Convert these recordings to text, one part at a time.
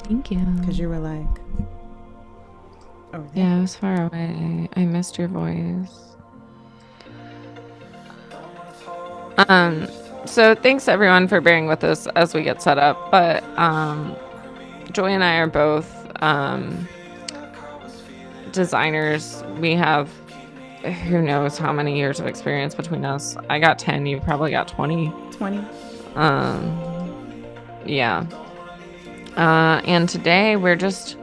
Thank you. Because you were like, over there. Yeah, I was far away. I missed your voice. So thanks everyone for bearing with us as we get set up. But Joy and I are both designers. We have who knows how many years of experience between us. I got 10, you probably got 20. 20. Yeah. And today we're just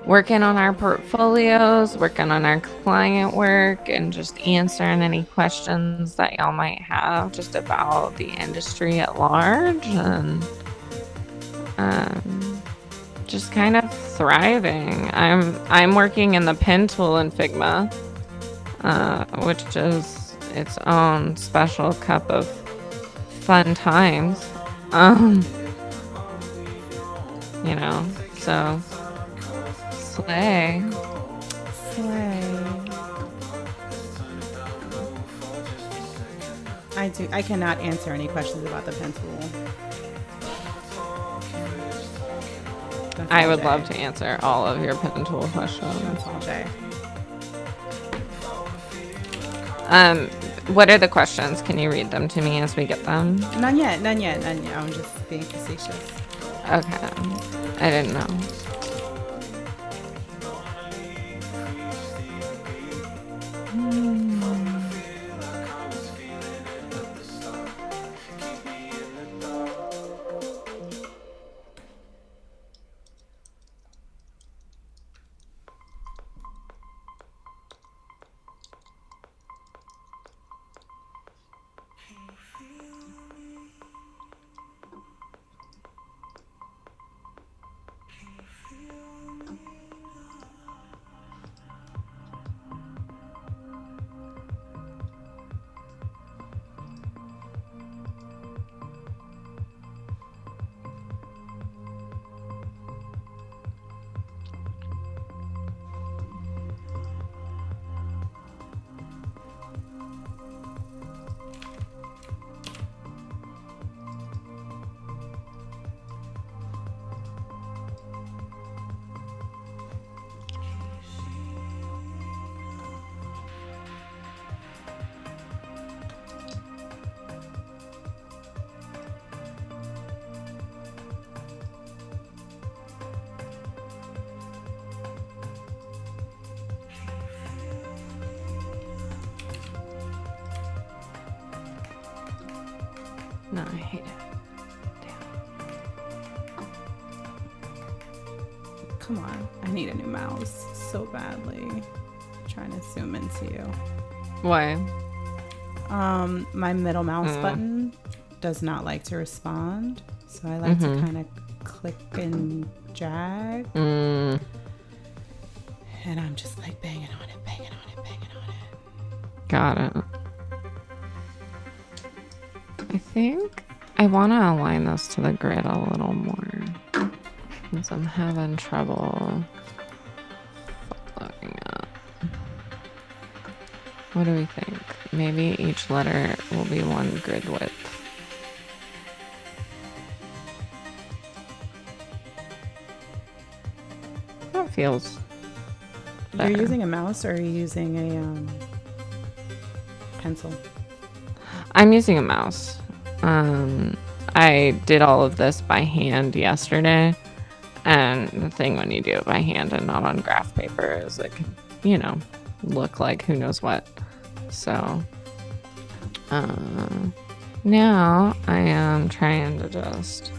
working on our portfolios, working on our client work, and just answering any questions that y'all might have just about the industry at large, and just kind of thriving. I'm working in the pen tool in Figma, which is its own special cup of fun times. You know, so slay. I cannot answer any questions about the pen tool. I would love to answer all of your pen tool questions. That's all day. What are the questions? Can you read them to me as we get them? None yet. I'm just being facetious. Okay. I didn't know. No, I hate it. Damn. Come on. I need a new mouse so badly. I'm trying to zoom into you. Why? My middle mouse button does not like to respond. So I like to kind of click and drag. And I'm just like banging on it. Got it. I think I want to align this to the grid a little more, since I'm having trouble following up. What do we think? Maybe each letter will be one grid width. That feels better. You're using a mouse or are you using a pencil? I'm using a mouse. I did all of this by hand yesterday, and the thing when you do it by hand and not on graph paper is it can, look like who knows what. So now I am trying to just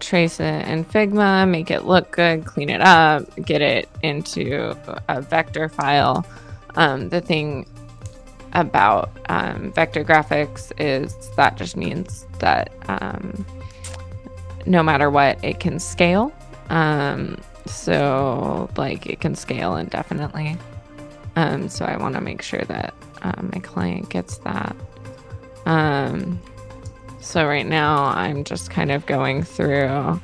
trace it in Figma, make it look good, clean it up, get it into a vector file. The thing about vector graphics is that just means that no matter what, it can scale. So like it can scale indefinitely. So I want to make sure that my client gets that. So right now I'm just kind of going through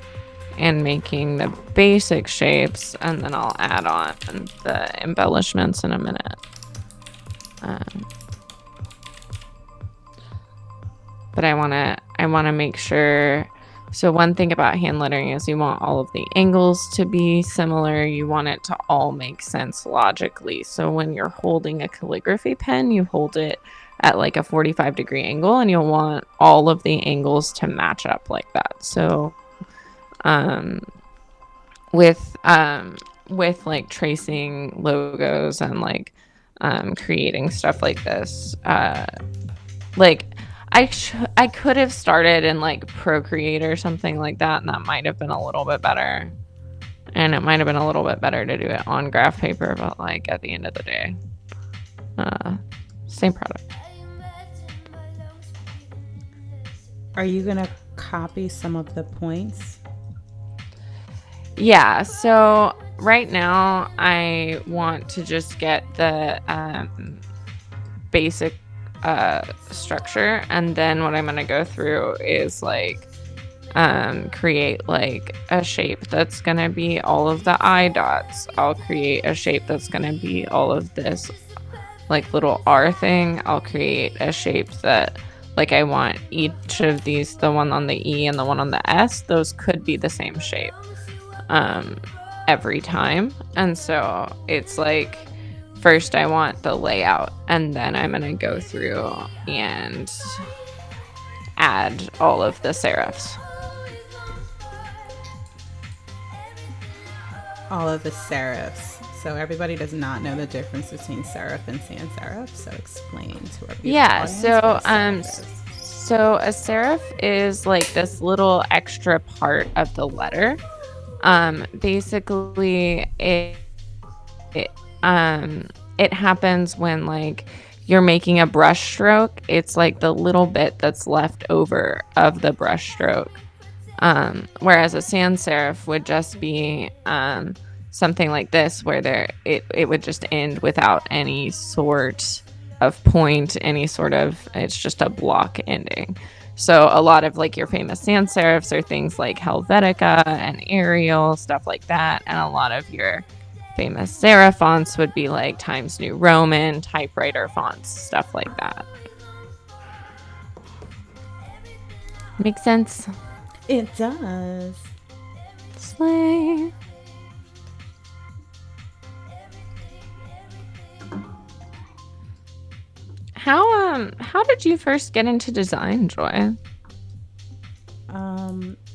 and making the basic shapes, and then I'll add on the embellishments in a minute. But I want to make sure. So one thing about hand lettering is you want all of the angles to be similar. You want it to all make sense logically. So when you're holding a calligraphy pen, you hold it at like a 45-degree angle, and you'll want all of the angles to match up like that. So um, with like tracing logos and like creating stuff like this, like I could have started in like Procreate or something like that, and that might have been a little bit better. And it might have been a little bit better to do it on graph paper, but like at the end of the day, same product. Are you gonna copy some of the points? Yeah, so right now I want to just get the basic structure, and then what I'm going to go through is like create like a shape that's going to be all of the eye dots. I'll create a shape that's going to be all of this like little R thing. I'll create a shape that like I want each of these, the one on the E and the one on the S, those could be the same shape every time. And so it's like, first I want the layout, and then I'm gonna go through and add all of the serifs. All of the serifs. So everybody does not know the difference between serif and sans serif. So explain to our beautiful audience what a serif is. So a serif is like this little extra part of the letter. Basically it happens when like you're making a brush stroke. It's like the little bit that's left over of the brush stroke. Whereas a sans serif would just be something like this, where it would just end without any sort of point, any sort of, it's just a block ending. So a lot of like your famous sans serifs are things like Helvetica and Arial, stuff like that. And a lot of your famous serif fonts would be like Times New Roman, typewriter fonts, stuff like that. Make sense? It does. Slay. How did you first get into design, Joy?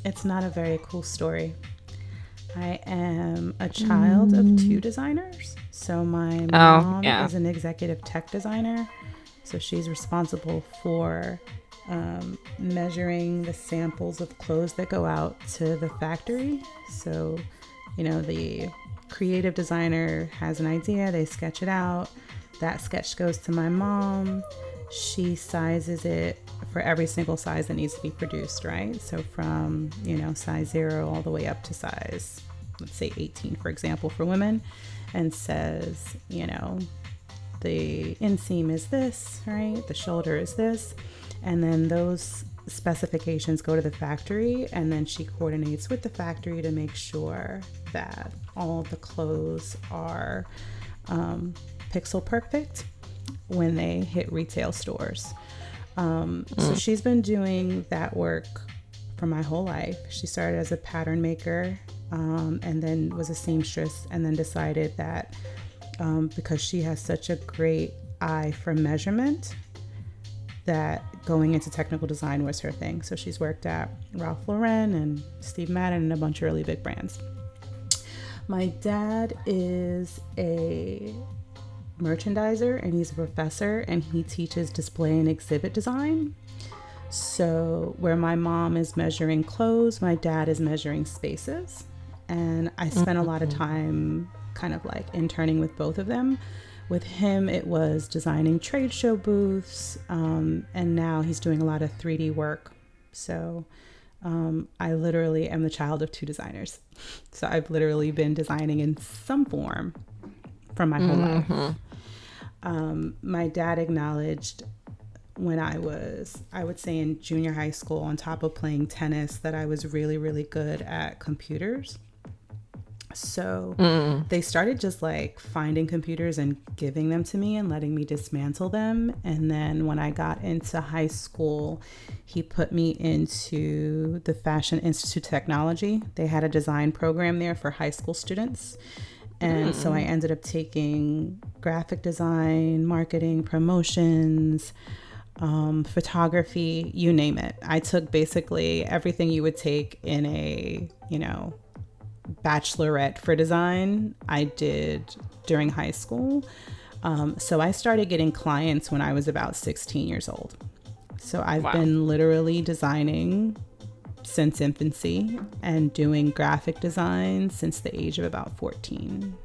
It's not a very cool story. I am a child of two designers. So my mom is an executive tech designer. So she's responsible for measuring the samples of clothes that go out to the factory. So, you know, the creative designer has an idea, they sketch it out. That sketch goes to my mom. She sizes it for every single size that needs to be produced, right? So from, you know, size 0 all the way up to size, let's say 18, for example, for women, and says, you know, the inseam is this, right? The shoulder is this. And then those specifications go to the factory, and then she coordinates with the factory to make sure that all the clothes are pixel perfect when they hit retail stores. So she's been doing that work for my whole life. She started as a pattern maker, and then was a seamstress, and then decided that because she has such a great eye for measurement, that going into technical design was her thing. So she's worked at Ralph Lauren and Steve Madden and a bunch of really big brands. My dad is a merchandiser, and he's a professor, and he teaches display and exhibit design. So where my mom is measuring clothes, my dad is measuring spaces. And I spent a lot of time kind of like interning with both of them. With him, it was designing trade show booths, and now he's doing a lot of 3D work. So I literally am the child of two designers. So I've literally been designing in some form for my whole life. My dad acknowledged when I would say in junior high school, on top of playing tennis, that I was really, really good at computers. So they started just like finding computers and giving them to me and letting me dismantle them. And then when I got into high school, he put me into the Fashion Institute of Technology. They had a design program there for high school students. And so I ended up taking graphic design, marketing, promotions, photography, you name it. I took basically everything you would take in a, bachelorette for design. I did during high school. So I started getting clients when I was about 16 years old. So I've been literally designing since infancy and doing graphic design since the age of about 14.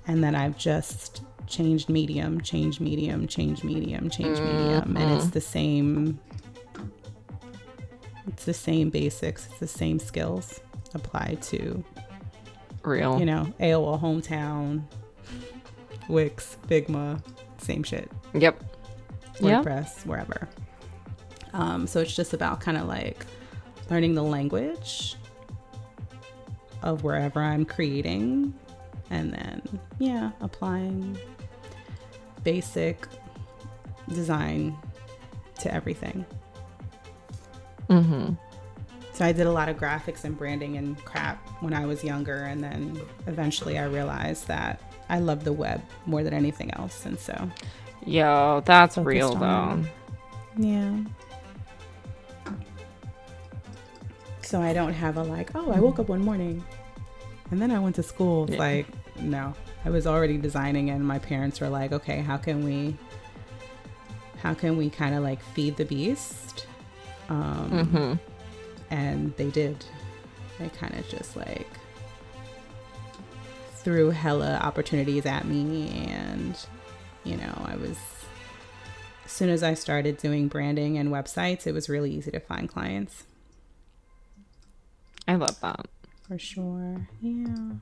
And then I've just changed medium. And it's the same basics, it's the same skills applied to real, AOL Hometown, Wix, Figma, same shit. Yep. WordPress, wherever. So it's just about kind of like learning the language of wherever I'm creating, and then applying basic design to everything. So I did a lot of graphics and branding and crap when I was younger, and then eventually I realized that I love the web more than anything else, and so that's real though. Yeah. So I don't have a I woke up one morning and then I went to school. It's like, no, I was already designing, and my parents were like, okay, how can we kind of like feed the beast? And they did. They kind of just like threw hella opportunities at me, and as soon as I started doing branding and websites, it was really easy to find clients. I love that. For sure. Yeah.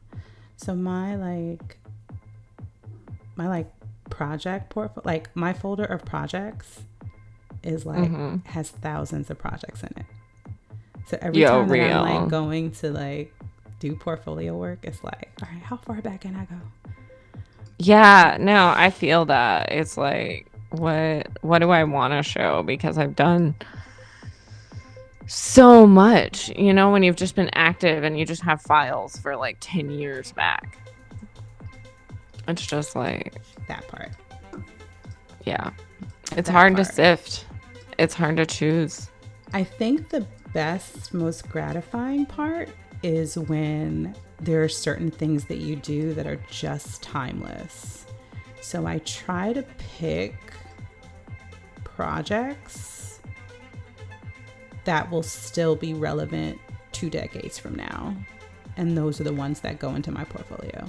So my project portfolio, like my folder of projects is has thousands of projects in it. So every time that I'm like going to like do portfolio work, it's like, all right, how far back can I go? Yeah, no, I feel that. It's like, what do I want to show? Because I've done so much, when you've just been active and you just have files for like 10 years back. It's just like that part. Yeah. It's hard to sift. It's hard to choose. I think the best, most gratifying part is when there are certain things that you do that are just timeless. So I try to pick projects that will still be relevant 2 decades from now. And those are the ones that go into my portfolio.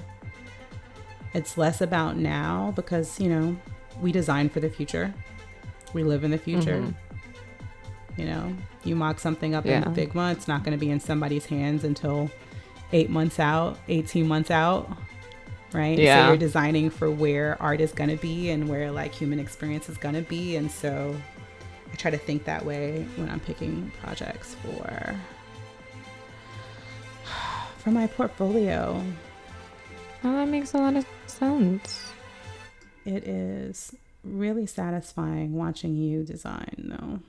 It's less about now because, we design for the future. We live in the future. You mock something up in Figma, it's not going to be in somebody's hands until 8 months out, 18 months out, right? Yeah. So you're designing for where art is going to be and where like human experience is going to be. And so I try to think that way when I'm picking projects for my portfolio. Well, that makes a lot of sense. It is really satisfying watching you design, though.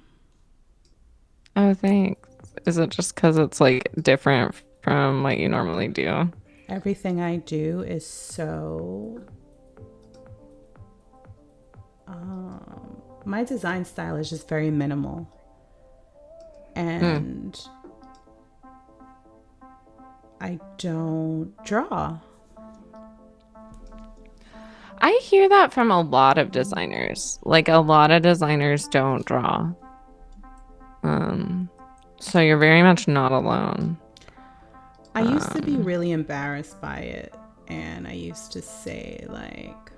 Oh, thanks. Is it just because it's like different from what you normally do? Everything I do is so... my design style is just very minimal. And I don't draw. I hear that from a lot of designers. Like, a lot of designers don't draw. So you're very much not alone. I used to be really embarrassed by it, and I used to say like,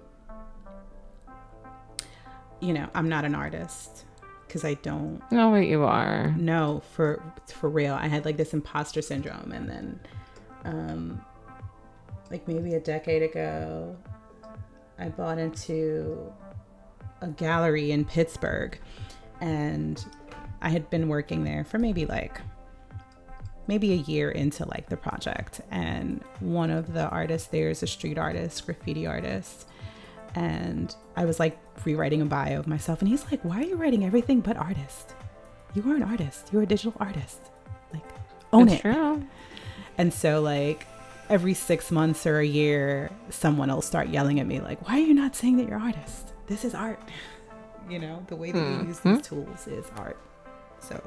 I'm not an artist because I don't know what you are. No, for real. I had like this imposter syndrome, and then like maybe a decade ago, I bought into a gallery in Pittsburgh, and I had been working there for maybe maybe a year into like the project, and one of the artists there is a street artist, graffiti artist, and I was like rewriting a bio of myself, and he's like, why are you writing everything but artist? You are an artist. You're a digital artist. Like, own it. True. And so like every 6 months or a year, someone will start yelling at me like, why are you not saying that you're an artist? This is art. You know, the way that you use these tools is art. So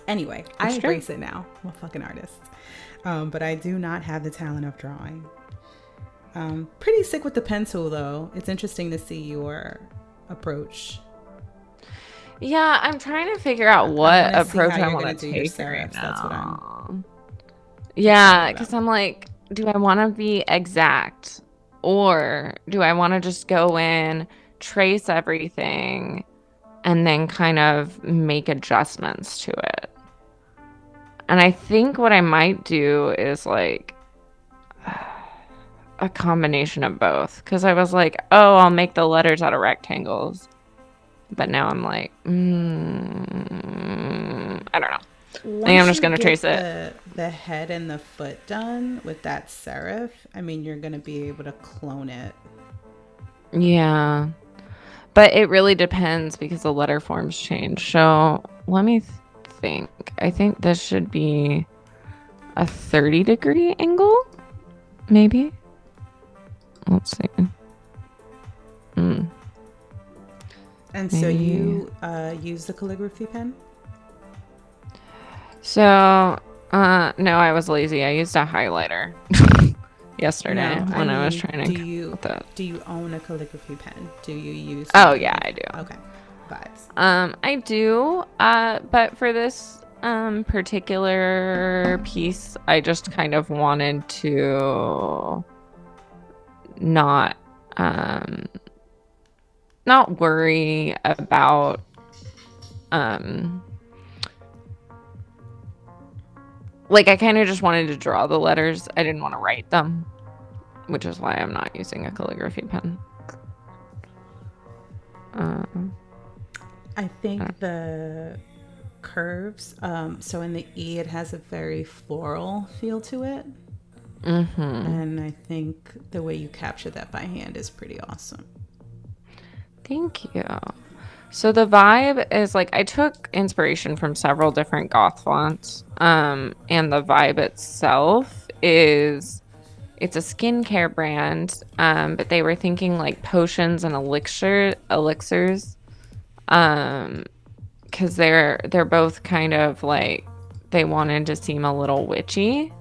anyway, I embrace it now. I'm a fucking artist. But I do not have the talent of drawing. Pretty sick with the pencil though. It's interesting to see your approach. Yeah, I'm trying to figure out what approach I want to take right now. That's what I'm. Yeah, because I'm like, do I want to be exact, or do I want to just go in, trace everything, and then kind of make adjustments to it? And I think what I might do is like a combination of both, because I was like, oh, I'll make the letters out of rectangles, but now I'm like, I don't know. I think I'm just gonna trace it. The head and the foot done with that serif, I mean, you're gonna be able to clone it. Yeah, but it really depends because the letter forms change. So let me think. I think this should be a 30-degree angle, maybe. Let's see. And maybe. So you use the calligraphy pen? So, no, I was lazy. I used a highlighter yesterday when I was trying to. Do you own a calligraphy pen? Do you use? Oh yeah, I do. Okay, vibes. I do. But for this particular piece, I just kind of wanted to not worry about like I kind of just wanted to draw the letters. I didn't want to write them, which is why I'm not using a calligraphy pen. I think the curves, so in the E it has a very floral feel to it. And I think the way you capture that by hand is pretty awesome. Thank you. So the vibe is like I took inspiration from several different goth fonts, and the vibe itself is it's a skincare brand, but they were thinking like potions and elixirs, because they're both kind of like they wanted to seem a little witchy.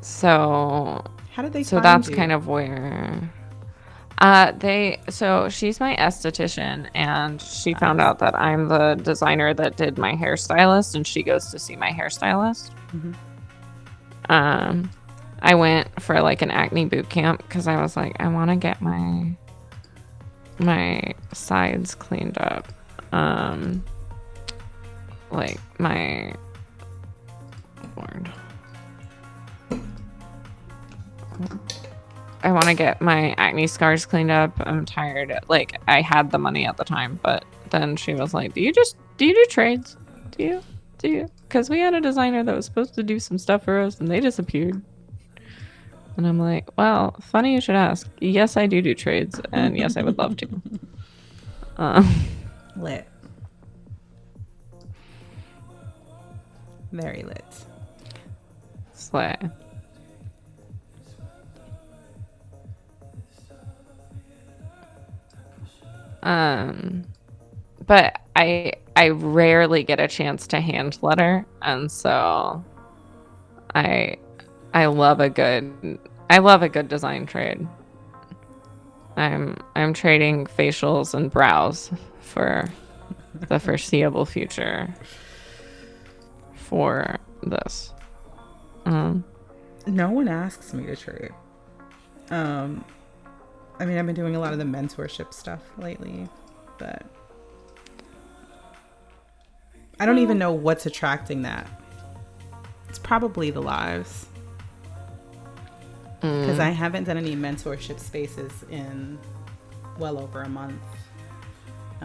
So how did they? So that's kind of where. So she's my esthetician, and she found out that I'm the designer that did my hairstylist, and she goes to see my hairstylist. I went for like an acne boot camp because I was like, I want to get my sides cleaned up. Like my Lord. I want to get my acne scars cleaned up. I'm tired. Like I had the money at the time, but then she was like, do you do trades? Do you? Because we had a designer that was supposed to do some stuff for us and they disappeared. And I'm like, well, funny you should ask. Yes, I do trades. And yes, I would love to. Lit. Very lit. Slay. But I rarely get a chance to hand letter, and so I love a good design trade. I'm trading facials and brows for the foreseeable future for this. No one asks me to trade. I mean, I've been doing a lot of the mentorship stuff lately, but I don't even know what's attracting that. It's probably the lives. Because I haven't done any mentorship spaces in well over a month.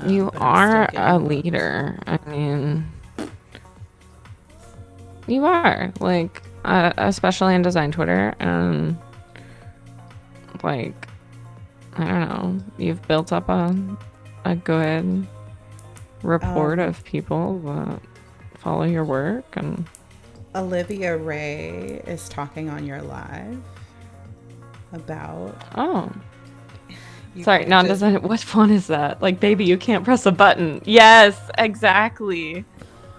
You but I'm still are a getting booked. leader. I mean, you are like, especially in design Twitter, and like, I don't know, you've built up a good report of people that follow your work. And Olivia Ray is talking on your live about oh, you sorry, can't just non-design. What font is that? Like, baby, you can't press a button. Yes, exactly.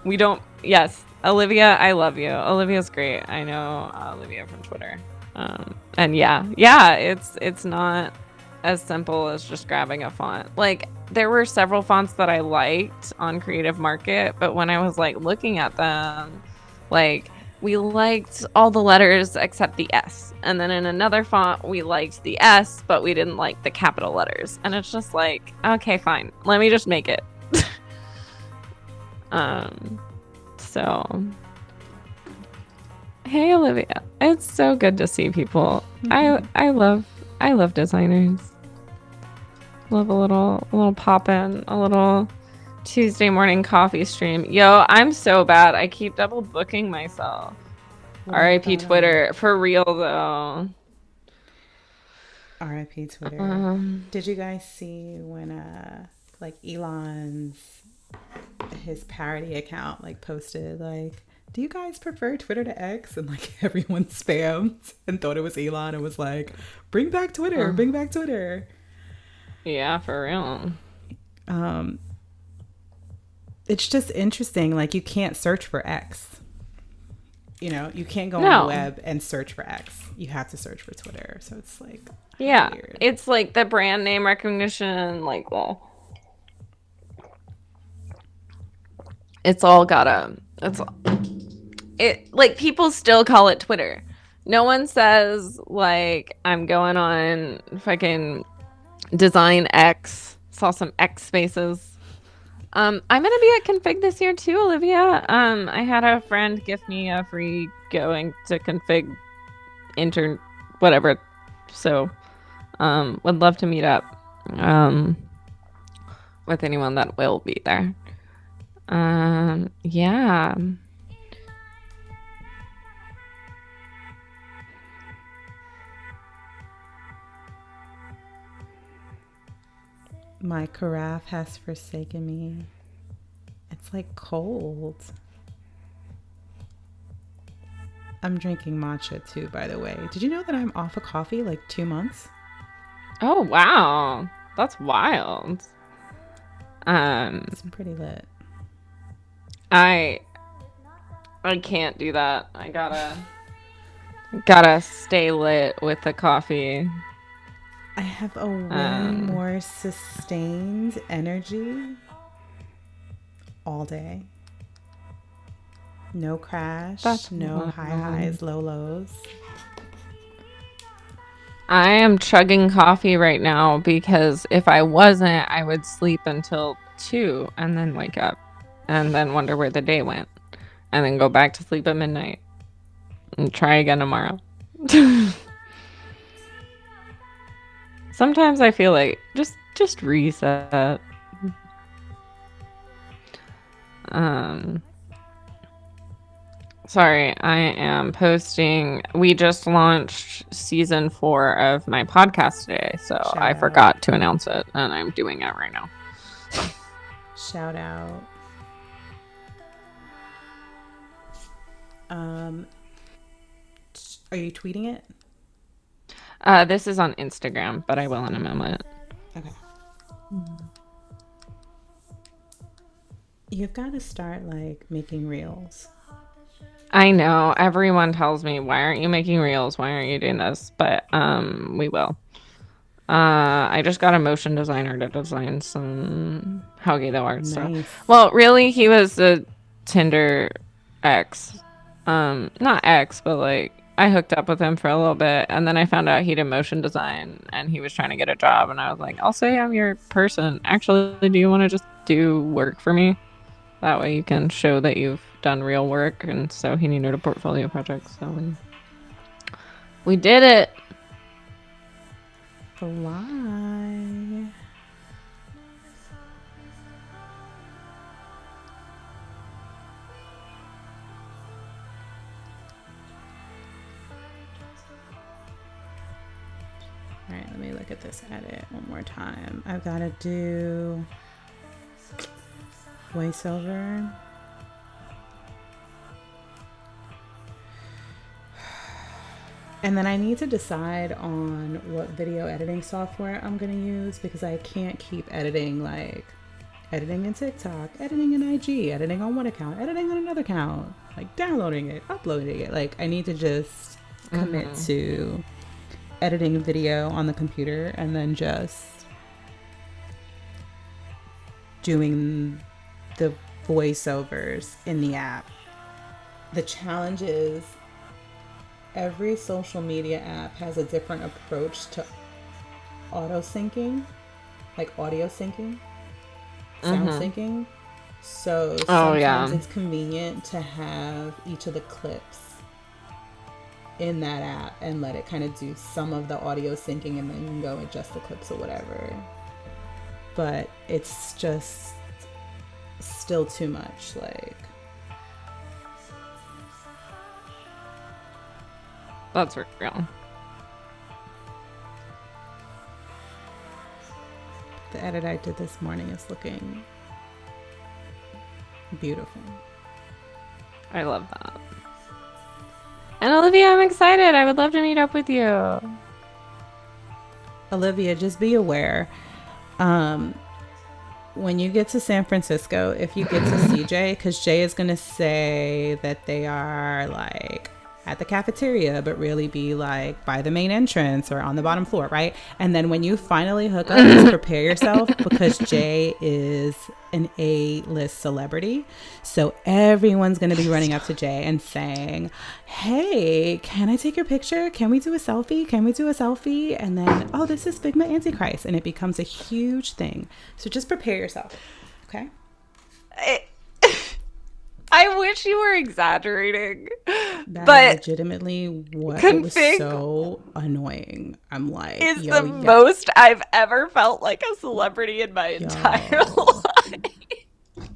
We don't. Yes, Olivia, I love you. Olivia's great. I know Olivia from Twitter. And yeah, it's not as simple as just grabbing a font. Like, there were several fonts that I liked on Creative Market, but when I was like looking at them, like, we liked all the letters except the S. And then in another font, we liked the S, but we didn't like the capital letters. And it's just like, okay, fine. Let me just make it. So, hey Olivia, it's so good to see people. I love designers. Love a little pop in, a little Tuesday morning coffee stream. Yo, I'm so bad. I keep double booking myself. R.I.P. Twitter. For real though. R.I.P. Twitter. Did you guys see when like his parody account like posted like, do you guys prefer Twitter to X? And like everyone spammed and thought it was Elon and was like, bring back Twitter, bring back Twitter. Yeah, for real. It's just interesting. Like, you can't search for X. You know, you can't go on the web and search for X. You have to search for Twitter. So it's like, yeah, weird. It's like the brand name recognition, like it's all gotta. It like people still call it Twitter. No one says like I'm going on fucking Design X. Saw some X spaces. I'm gonna be at Config this year too, Olivia. I had a friend gift me a free going to Config intern whatever. So would love to meet up with anyone that will be there. Yeah. My carafe has forsaken me. It's like cold. I'm drinking matcha too, by the way. Did you know that I'm off of coffee like 2 months? Oh wow, that's wild. It's pretty lit. I can't do that. I gotta stay lit with the coffee. I have a way more sustained energy all day. No crash, no high highs, low lows. I am chugging coffee right now because if I wasn't, I would sleep until 2 and then wake up and then wonder where the day went and then go back to sleep at midnight and try again tomorrow. Sometimes I feel like just reset. Sorry, I am posting. We just launched season 4 of my podcast today, so I forgot to announce it, and I'm doing it right now. Shout out. Are you tweeting it? This is on Instagram, but I will in a moment. Okay. You've got to start like making reels. I know. Everyone tells me, why aren't you making reels? Why aren't you doing this? But we will. I just got a motion designer to design some Helgado art. Nice. So, well, really, he was a Tinder ex. Not ex, but like I hooked up with him for a little bit, and then I found out he did motion design, and he was trying to get a job, and I was like, I'll say I'm your person. Actually, do you want to just do work for me? That way you can show that you've done real work. And so he needed a portfolio project, so we did it. Fly. look at this edit one more time. I've got to do voiceover. And then I need to decide on what video editing software I'm going to use, because I can't keep editing, like editing in TikTok, editing in IG, editing on one account, editing on another account, like downloading it, uploading it. Like I need to just commit to editing video on the computer and then just doing the voiceovers in the app. The challenge is every social media app has a different approach to auto syncing, like audio syncing, sound syncing. So sometimes it's convenient to have each of the clips in that app and let it kind of do some of the audio syncing, and then you can go adjust the clips or whatever. But it's just still too much. Like, that's real. The edit I did this morning is looking beautiful. I love that. And Olivia, I'm excited. I would love to meet up with you. Olivia, just be aware. When you get to San Francisco, if you get to see Jay, because Jay is going to say that they are like at the cafeteria, but really be like by the main entrance or on the bottom floor, right? And then when you finally hook up, just prepare yourself, because Jay is an A-list celebrity. So everyone's going to be running up to Jay and saying, hey, can I take your picture? Can we do a selfie? Can we do a selfie? And then, oh, this is Figma Antichrist. And it becomes a huge thing. So just prepare yourself. Okay? I wish you were exaggerating. But legitimately what it was so annoying. I'm like, is the most I've ever felt like a celebrity in my entire life.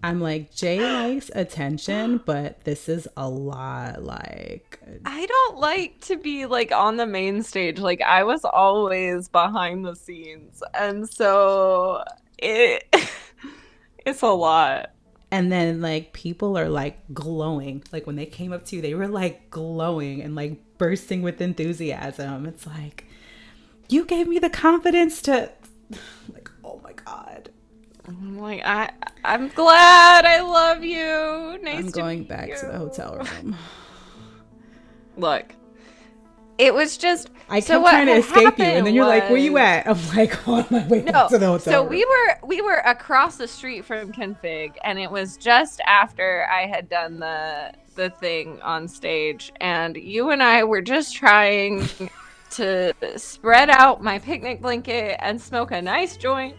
I'm like, Jay likes attention, but this is a lot. Like, I don't like to be like on the main stage. Like, I was always behind the scenes, and so it's a lot. And then like people are like glowing. Like when they came up to you, they were like glowing and like bursting with enthusiasm. It's like, you gave me the confidence to like, oh my God. I'm like, I'm glad. I love you. Nice I'm to going meet back you. to the hotel room. Look, it was just I kept trying to escape you, and then you're like, where you at? I'm like, on my way back to the hotel room. So we were across the street from Config, and it was just after I had done the thing on stage, and you and I were just trying to spread out my picnic blanket and smoke a nice joint.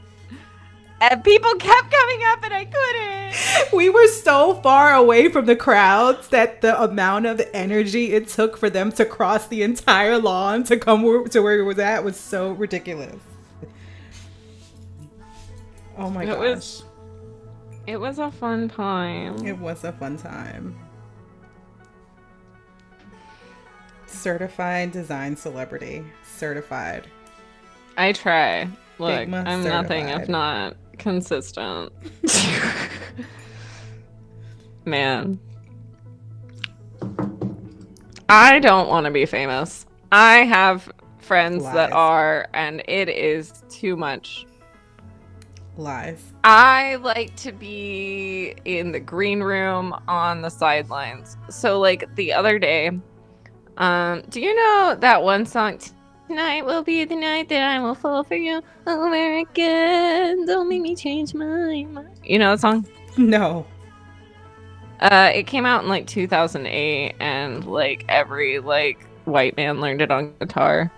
And people kept coming up and I couldn't. We were so far away from the crowds that the amount of energy it took for them to cross the entire lawn to come to where it was at was so ridiculous. Oh my gosh. It was a fun time. It was a fun time. Certified design celebrity. Certified. I try. Look, Figma I'm certified. nothing if not consistent. Man. I don't want to be famous. I have friends that are, and it is too much. Lies. I like to be in the green room on the sidelines. So like the other day, do you know that one song, Tonight will be the night that I will fall for you over again. Don't make me change my mind. You know that song? No. It came out in like 2008, and like every like white man learned it on guitar,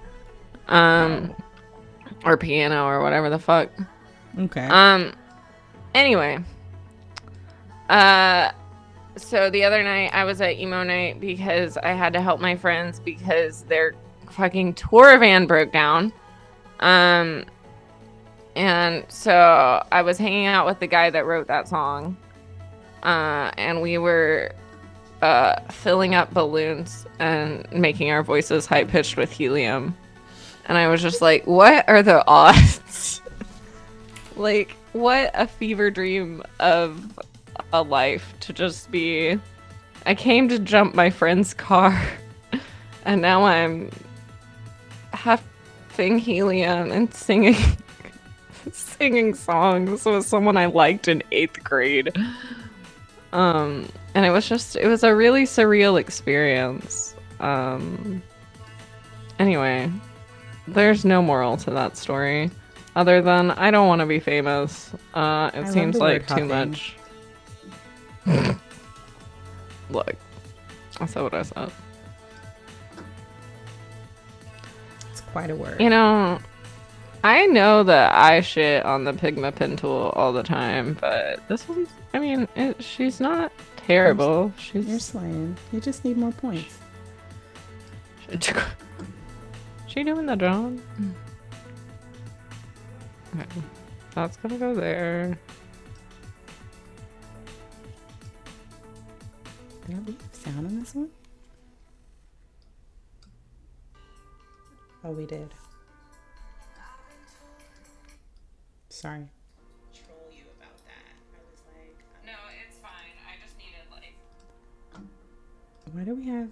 or piano or whatever the fuck. Okay. Anyway, so the other night I was at emo night because I had to help my friends because their fucking tour van broke down. And so I was hanging out with the guy that wrote that song. And we were filling up balloons and making our voices high pitched with helium. And I was just like, what are the odds? Like, what a fever dream of a life to just be. I came to jump my friend's car, and now I'm huffing helium and singing songs with someone I liked in 8th grade. And it was a really surreal experience. Anyway, there's no moral to that story, other than I don't want to be famous. It seems like too much. Look, I said what I said. It's quite a word. You know, I know that I shit on the Pigma pen tool all the time, but this one's, I mean, she's not terrible. You're slaying. You just need more points. She doing the job? Okay. That's gonna go there. Did I leave sound on this one? Oh, we did. Sorry. Troll you about that. I was like, no, it's fine. I just needed why do we have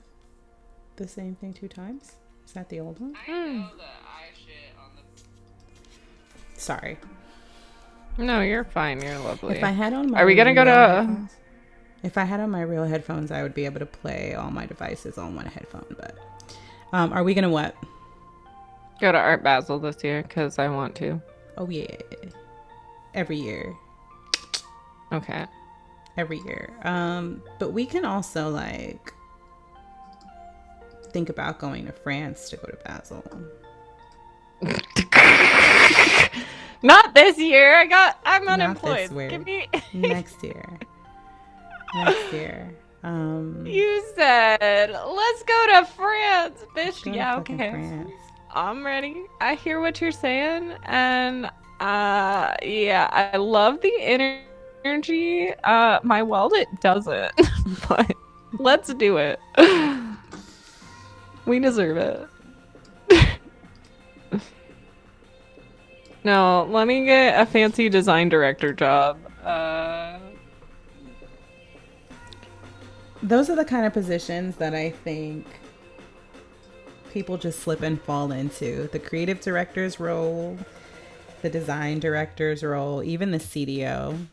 the same thing 2 times? Is that the old one? I know that I shit on the. Sorry. No, you're fine. You're lovely. If I had on my Are we gonna go to? Headphones, if I had on my real headphones, I would be able to play all my devices on one headphone. But are we gonna what? Go to Art Basel this year because I want to. Oh yeah, every year. Okay. Every year. But we can also like think about going to France to go to Basel. Not this year. I'm unemployed. Give me next year. Next year. You said let's go to France, bitch. Yeah, okay. France. I'm ready. I hear what you're saying, and yeah, I love the energy. My wallet doesn't, but let's do it. We deserve it. No, let me get a fancy design director job. Those are the kind of positions that I think people just slip and fall into. The creative director's role, the design director's role, even the CDO.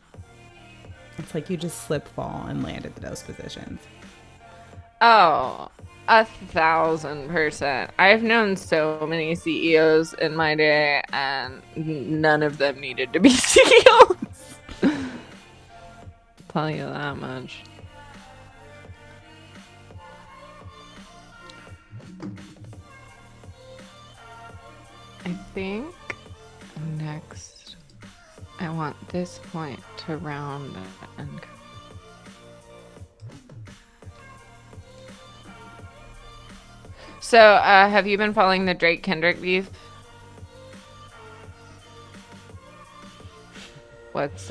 It's like you just slip, fall, and land at those positions. Oh, 1,000%. I've known so many CEOs in my day, and none of them needed to be CEOs. Tell you that much. I think next I want this point to round and so have you been following the Drake Kendrick beef?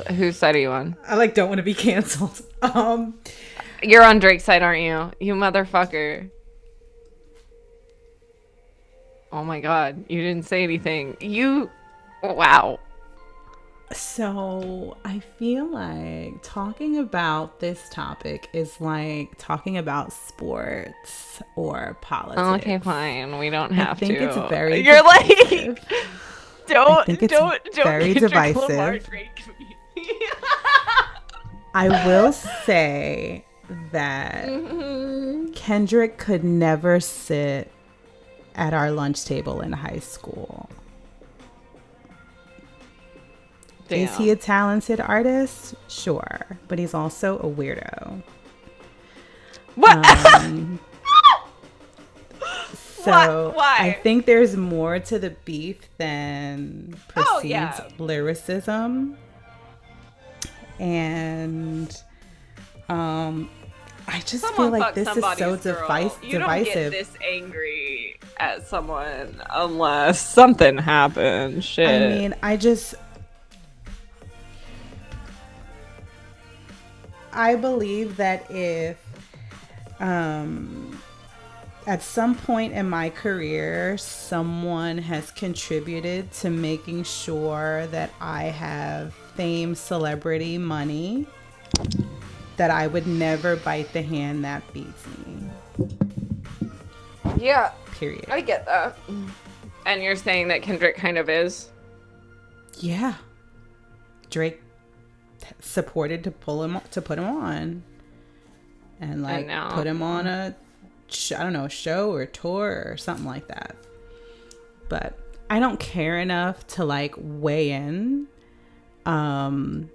Whose side are you on? I don't want to be canceled. You're on Drake's side, aren't you? You motherfucker. Oh my god, you didn't say anything. Wow. So I feel like talking about this topic is like talking about sports or politics. Okay, fine. We don't have to. I think it's very You're divisive. Like, don't very divisive. I will say that Kendrick could never sit at our lunch table in high school. Damn. Is he a talented artist? Sure. But he's also a weirdo. What? So why? I think there's more to the beef than perceived lyricism. And I just feel like this is so divisive. You don't get this angry at someone unless something happens. Shit. I mean, I believe that if At some point in my career, someone has contributed to making sure that I have fame, celebrity, money, that I would never bite the hand that feeds me. Yeah, Period. I get that. And you're saying that Kendrick kind of is? Yeah. Drake supported to put him on. And like put him on a I don't know, a show or a tour or something like that. But I don't care enough to like weigh in. All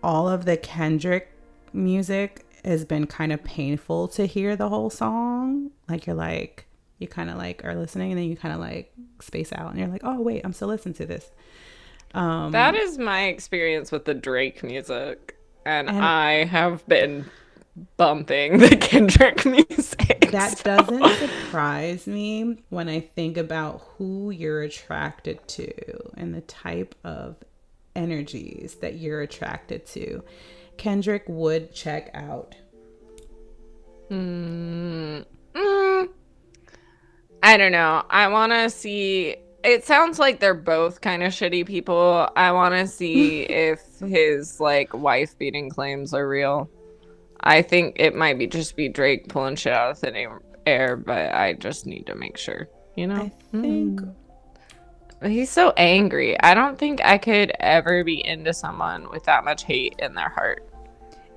of the Kendrick music has been kind of painful to hear the whole song. Like you kind of like are listening and then you kind of like space out and you're like, oh wait, I'm still listening to this. That is my experience with the Drake music. And I have been bumping the Kendrick music. That doesn't surprise me when I think about who you're attracted to and the type of energies that you're attracted to. Kendrick would check out. I don't know. I want to see. It sounds like they're both kind of shitty people. I want to see if his like wife beating claims are real. I think it might be Drake pulling shit out of thin air, but I just need to make sure, you know? I think he's so angry. I don't think I could ever be into someone with that much hate in their heart.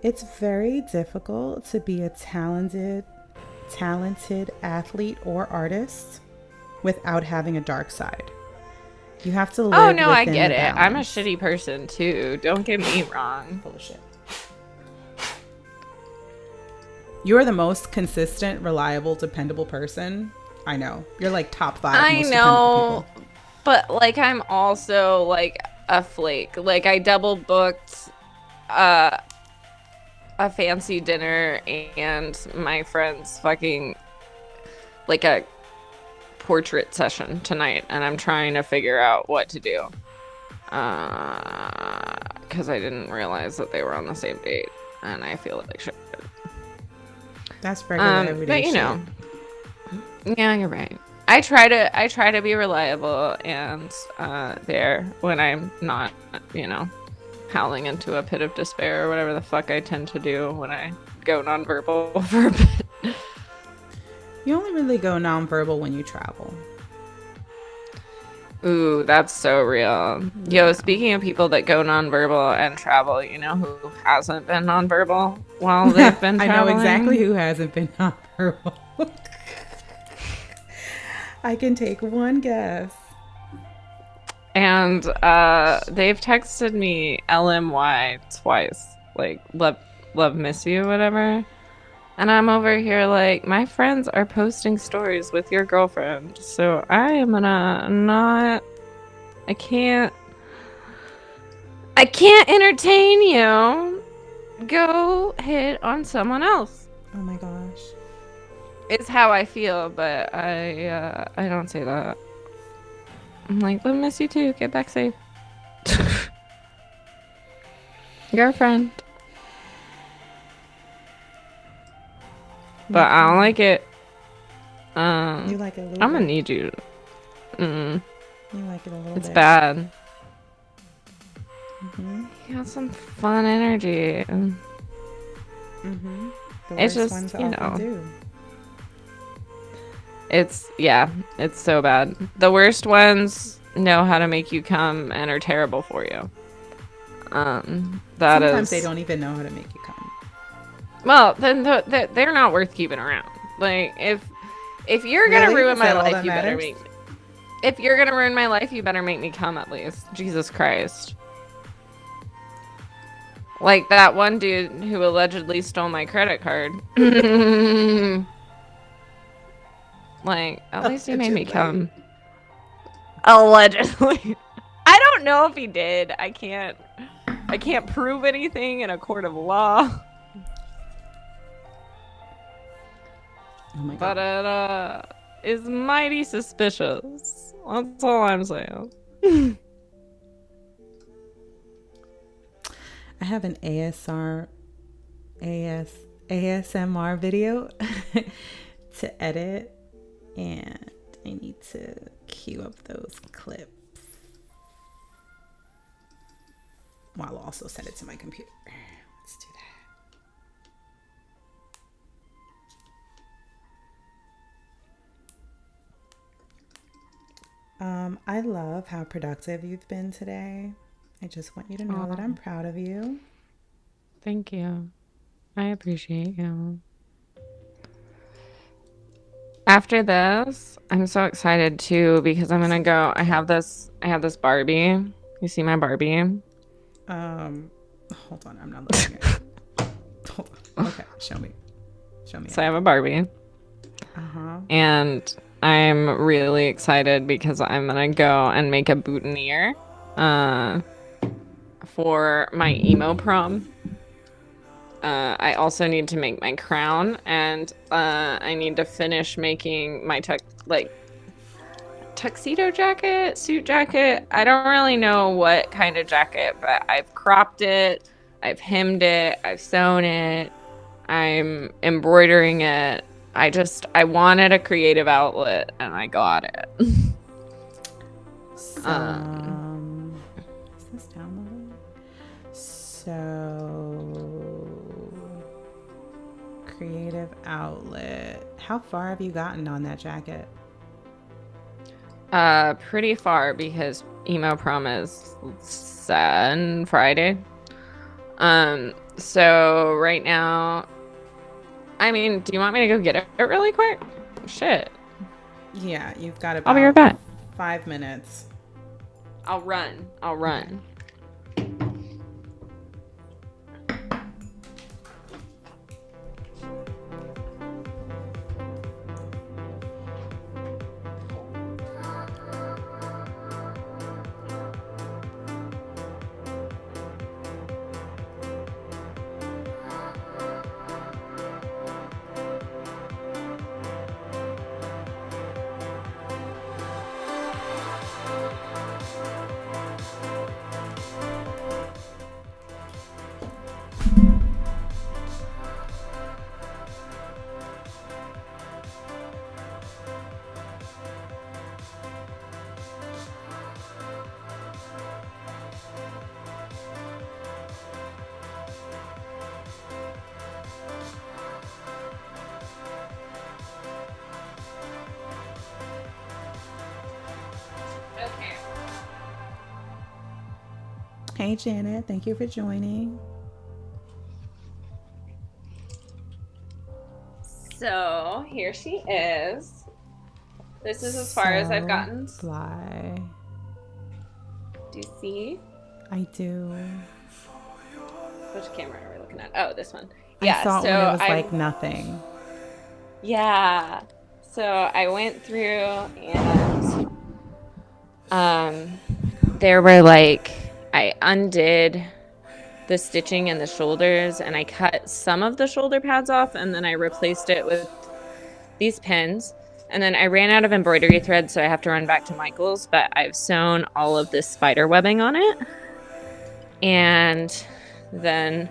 It's very difficult to be a talented athlete or artist without having a dark side. You have to live. Oh no, I get it. Balance. I'm a shitty person too. Don't get me wrong. Bullshit. You're the most consistent, reliable, dependable person. I know. You're like top 5 I most know, dependable people. but like I'm also like a flake. Like I double booked a fancy dinner and my friend's fucking like a portrait session tonight, and I'm trying to figure out what to do because I didn't realize that they were on the same date, and I feel like shit. That's regular everyday but you shit. know, yeah, you're right. I try to be reliable and there when I'm not, you know, howling into a pit of despair or whatever the fuck I tend to do when I go nonverbal for a bit. You only really go nonverbal when you travel. Ooh, that's so real. Yo, speaking of people that go nonverbal and travel, you know who hasn't been nonverbal while they've been traveling? I know exactly who hasn't been nonverbal. I can take one guess. And they've texted me LMY twice, like love miss you, whatever. And I'm over here like, my friends are posting stories with your girlfriend, so I am gonna not. I can't entertain you. Go hit on someone else. Oh my gosh. It's how I feel, but I don't say that. I'm like, we'll miss you too. Get back safe. You're a friend. But I don't like it. You like it a little I'm bit? gonna need you. You like it a little bit. It's bad. Mm-hmm. You got some fun energy. Mm-hmm. The It's worst just, ones you often know. do. It's so bad. The worst ones know how to make you come and are terrible for you. Sometimes they don't even know how to make you come. Well, then they're not worth keeping around. Like if you're gonna ruin my life, you better make. If you're gonna ruin my life, you better make me come at least. Jesus Christ. Like that one dude who allegedly stole my credit card. Like, at least he made me come. Allegedly. I don't know if he did. I can't prove anything in a court of law. Oh my God. But it is mighty suspicious. That's all I'm saying. I have an ASMR video to edit, and I need to queue up those clips while I'll also send it to my computer. Let's do that. I love how productive you've been today. I just want you to know that I'm proud of you. Thank you. I appreciate you. After this, I'm so excited too because I'm gonna go. I have this Barbie. You see my Barbie? Hold on, I'm not looking at it. Hold on. Okay, show me. So I have a Barbie. And I'm really excited because I'm gonna go and make a boutonniere for my emo prom. I also need to make my crown, and I need to finish making my tuxedo jacket, suit jacket. I don't really know what kind of jacket, but I've cropped it, I've hemmed it, I've sewn it, I'm embroidering it. I wanted a creative outlet, and I got it. Is this downloading? So, creative outlet. How far have you gotten on that jacket? Pretty far because emo prom is Friday. So right now, I mean, do you want me to go get it really quick? Shit. Yeah, you've got about I'll be right back. 5 minutes. I'll run. Okay. Hey, Janet. Thank you for joining. So here she is. This is as far as I've gotten. Fly. Do you see? I do. Which camera are we looking at? Oh, this one. Yeah. I thought so when it was like nothing. Yeah. So I went through and there were I undid the stitching in the shoulders and I cut some of the shoulder pads off and then I replaced it with these pins. And then I ran out of embroidery thread, so I have to run back to Michael's, but I've sewn all of this spider webbing on it. And then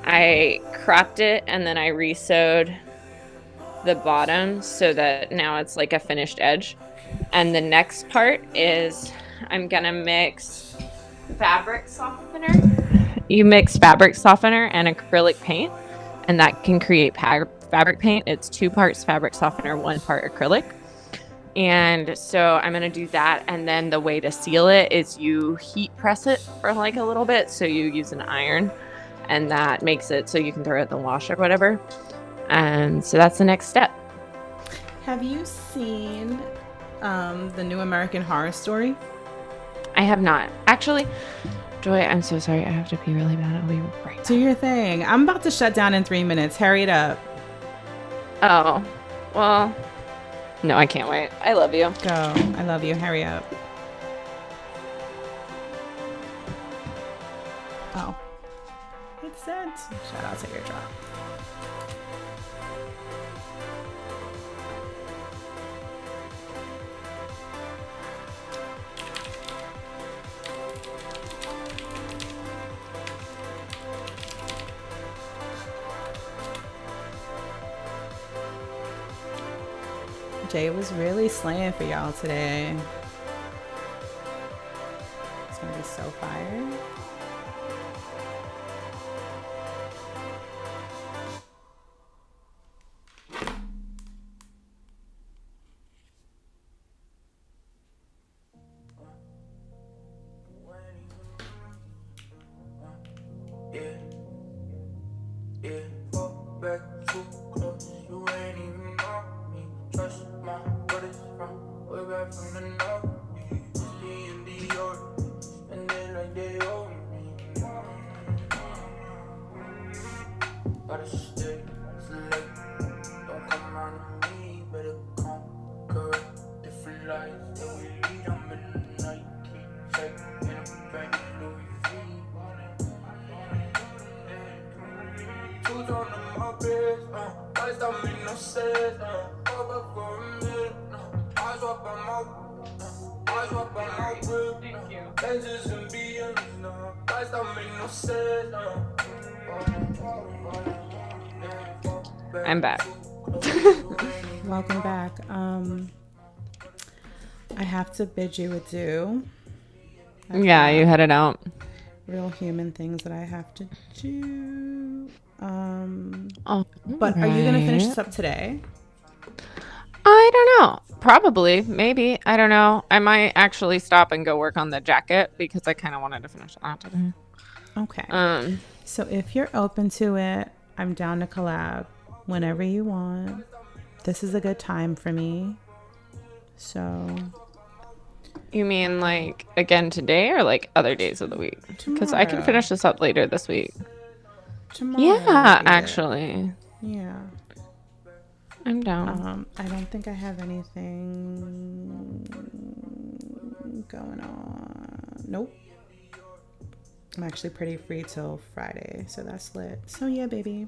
I cropped it and then I re-sewed the bottom so that now it's like a finished edge. And the next part is I'm gonna mix fabric softener. You mix fabric softener and acrylic paint, and that can create fabric paint. It's 2 parts fabric softener, 1 part acrylic. And so I'm gonna do that, and then the way to seal it is you heat press it for like a little bit. So you use an iron, and that makes it so you can throw it in the wash or whatever. And so that's the next step. Have you seen the new American Horror Story? I have not. Actually, Joy, I'm so sorry. I have to pee really bad. I'll be right back. Do your thing. I'm about to shut down in 3 minutes. Hurry it up. Oh, well, no, I can't wait. I love you. Go. I love you. Hurry up. Oh. It's sent. Shout out to Airdrop. Jay was really slaying for y'all today. It's gonna be so fire. I'm back. Welcome back. I have to bid you adieu. Yeah, you headed out. Real human things that I have to do. But Right. are you gonna finish this up today? I don't know. Probably. Maybe. I don't know. I might actually stop and go work on the jacket because I kind of wanted to finish that today. Okay. So if you're open to it, I'm down to collab whenever you want. This is a good time for me. So. You mean like again today or like other days of the week? Because I can finish this up later this week. Tomorrow. Yeah, actually. Yeah. I'm down. I don't think I have anything going on. Nope. I'm actually pretty free till Friday, so that's lit. So yeah, baby.